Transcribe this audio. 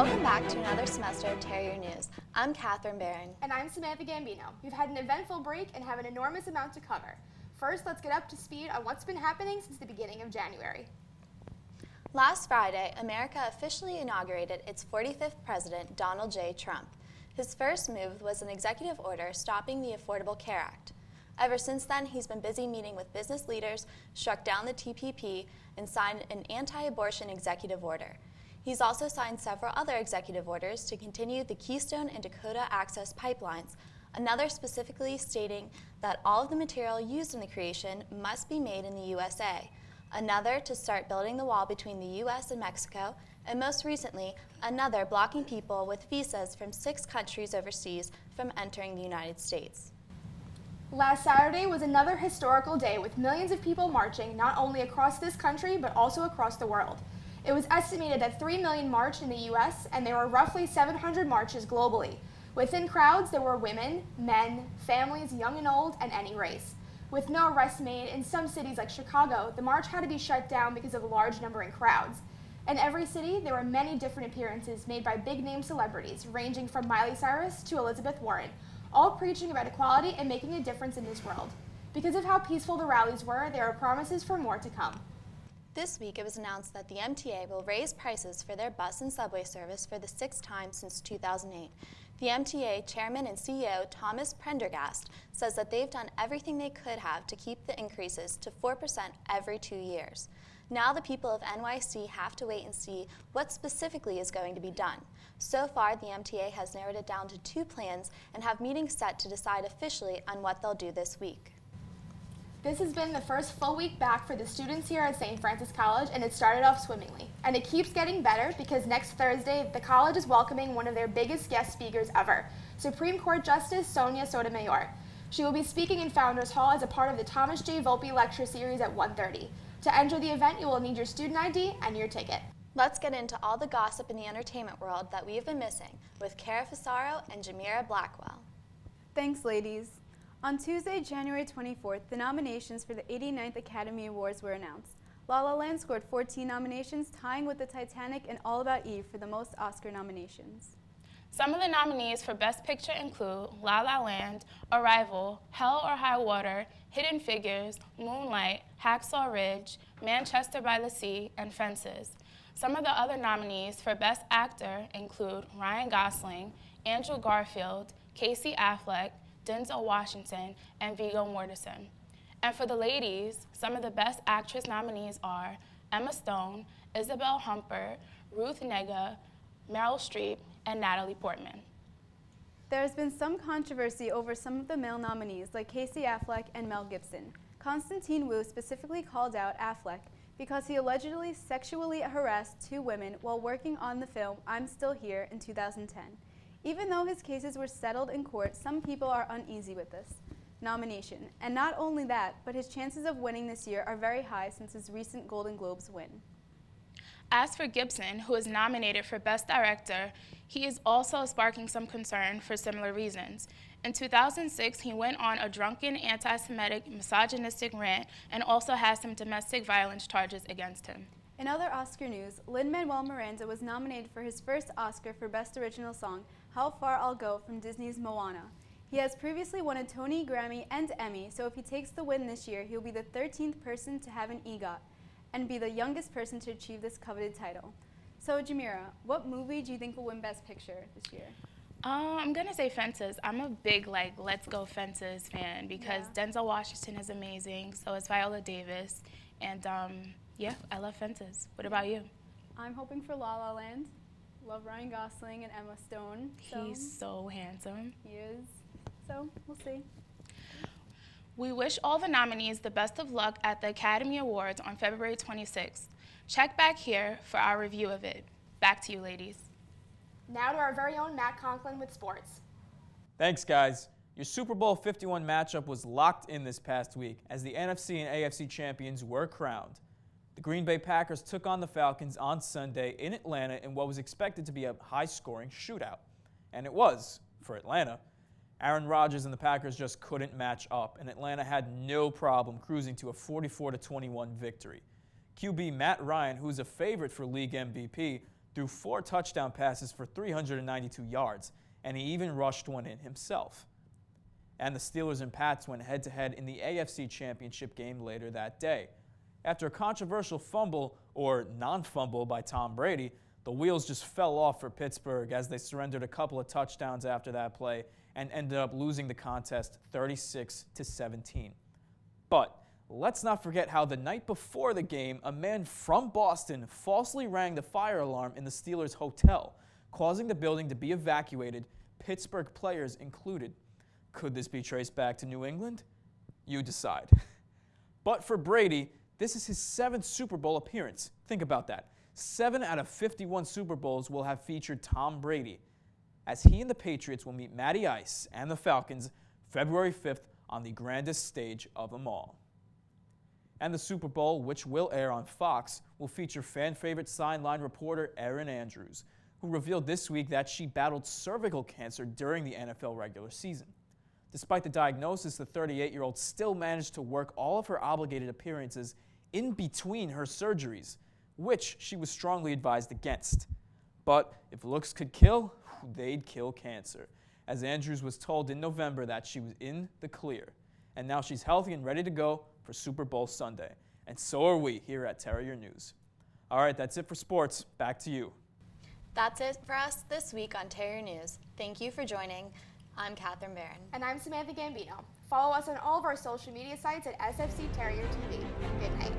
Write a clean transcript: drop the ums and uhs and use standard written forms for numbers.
Welcome back to another semester of Terrier News. I'm Katharine Baran. And I'm Samantha Gambino. We've had an eventful break and have an enormous amount to cover. First, let's get up to speed on what's been happening since the beginning of January. Last Friday, America officially inaugurated its 45th president, Donald J. Trump. His first move was an executive order stopping the Affordable Care Act. Ever since then, he's been busy meeting with business leaders, struck down the TPP, and signed an anti-abortion executive order. He's also signed several other executive orders to continue the Keystone and Dakota Access pipelines, another specifically stating that all of the material used in the creation must be made in the USA, another to start building the wall between the US and Mexico, and most recently, another blocking people with visas from 6 countries overseas from entering the United States. Last Saturday was another historical day with millions of people marching not only across this country but also across the world. It was estimated that 3 million marched in the US and there were roughly 700 marches globally. Within crowds there were women, men, families young and old, and any race. With no arrests made, in some cities like Chicago, the march had to be shut down because of a large number in crowds. In every city, there were many different appearances made by big-name celebrities, ranging from Miley Cyrus to Elizabeth Warren, all preaching about equality and making a difference in this world. Because of how peaceful the rallies were, there are promises for more to come. This week, it was announced that the MTA will raise prices for their bus and subway service for the 6th time since 2008. The MTA chairman and CEO, Thomas Prendergast, says that they've done everything they could have to keep the increases to 4% every 2 years. Now the people of NYC have to wait and see what specifically is going to be done. So far, the MTA has narrowed it down to 2 plans and have meetings set to decide officially on what they'll do this week. This has been the first full week back for the students here at St. Francis College, and it started off swimmingly. And it keeps getting better because next Thursday, the college is welcoming one of their biggest guest speakers ever, Supreme Court Justice Sonia Sotomayor. She will be speaking in Founders Hall as a part of the Thomas J. Volpe Lecture Series at 1:30. To enter the event, you will need your student ID and your ticket. Let's get into all the gossip in the entertainment world that we have been missing with Cara Fusaro and Jamera Blackwell. Thanks, ladies. On Tuesday, January 24th, the nominations for the 89th Academy Awards were announced. La La Land scored 14 nominations, tying with the Titanic and All About Eve for the most Oscar nominations. Some of the nominees for Best Picture include La La Land, Arrival, Hell or High Water, Hidden Figures, Moonlight, Hacksaw Ridge, Manchester by the Sea, and Fences. Some of the other nominees for Best Actor include Ryan Gosling, Andrew Garfield, Casey Affleck, Denzel Washington, and Viggo Mortensen. And for the ladies, some of the Best Actress nominees are Emma Stone, Isabel Humpert, Ruth Negga, Meryl Streep, and Natalie Portman. There has been some controversy over some of the male nominees, like Casey Affleck and Mel Gibson. Constantine Wu specifically called out Affleck because he allegedly sexually harassed 2 women while working on the film I'm Still Here in 2010. Even though his cases were settled in court, some people are uneasy with this nomination. And not only that, but his chances of winning this year are very high since his recent Golden Globes win. As for Gibson, who is nominated for Best Director, he is also sparking some concern for similar reasons. In 2006, he went on a drunken, anti-Semitic, misogynistic rant and also has some domestic violence charges against him. In other Oscar news, Lin-Manuel Miranda was nominated for his first Oscar for Best Original Song, How Far I'll Go from Disney's Moana. He has previously won a Tony, Grammy, and Emmy, so if he takes the win this year, he'll be the 13th person to have an EGOT and be the youngest person to achieve this coveted title. So, Jamera, what movie do you think will win Best Picture this year? I'm gonna say Fences. I'm a big Let's Go Fences fan because Denzel Washington is amazing, so is Viola Davis, and yeah, I love Fences. What about you? I'm hoping for La La Land. Love Ryan Gosling and Emma Stone. He's so handsome. He is. So, we'll see. We wish all the nominees the best of luck at the Academy Awards on February 26th. Check back here for our review of it. Back to you, ladies. Now to our very own Matt Conklin with sports. Thanks, guys. Your Super Bowl 51 matchup was locked in this past week as the NFC and AFC champions were crowned. The Green Bay Packers took on the Falcons on Sunday in Atlanta in what was expected to be a high-scoring shootout. And it was, for Atlanta. Aaron Rodgers and the Packers just couldn't match up, and Atlanta had no problem cruising to a 44-21 victory. QB Matt Ryan, who's a favorite for league MVP, threw 4 touchdown passes for 392 yards, and he even rushed one in himself. And the Steelers and Pats went head-to-head in the AFC Championship game later that day. After a controversial fumble, or non-fumble, by Tom Brady, the wheels just fell off for Pittsburgh as they surrendered a couple of touchdowns after that play and ended up losing the contest 36-17. But let's not forget how the night before the game, a man from Boston falsely rang the fire alarm in the Steelers' hotel, causing the building to be evacuated, Pittsburgh players included. Could this be traced back to New England? You decide. But for Brady, this is his 7th Super Bowl appearance. Think about that. 7 out of 51 Super Bowls will have featured Tom Brady, as he and the Patriots will meet Matty Ice and the Falcons February 5th on the grandest stage of them all. And the Super Bowl, which will air on Fox, will feature fan-favorite sideline reporter Erin Andrews, who revealed this week that she battled cervical cancer during the NFL regular season. Despite the diagnosis, the 38-year-old still managed to work all of her obligated appearances in between her surgeries, which she was strongly advised against. But if looks could kill, they'd kill cancer, as Andrews was told in November that she was in the clear. And now she's healthy and ready to go for Super Bowl Sunday. And so are we here at Terrier News. All right, that's it for sports. Back to you. That's it for us this week on Terrier News. Thank you for joining. I'm Katharine Baran. And I'm Samantha Gambino. Follow us on all of our social media sites at SFC Terrier TV. Good night.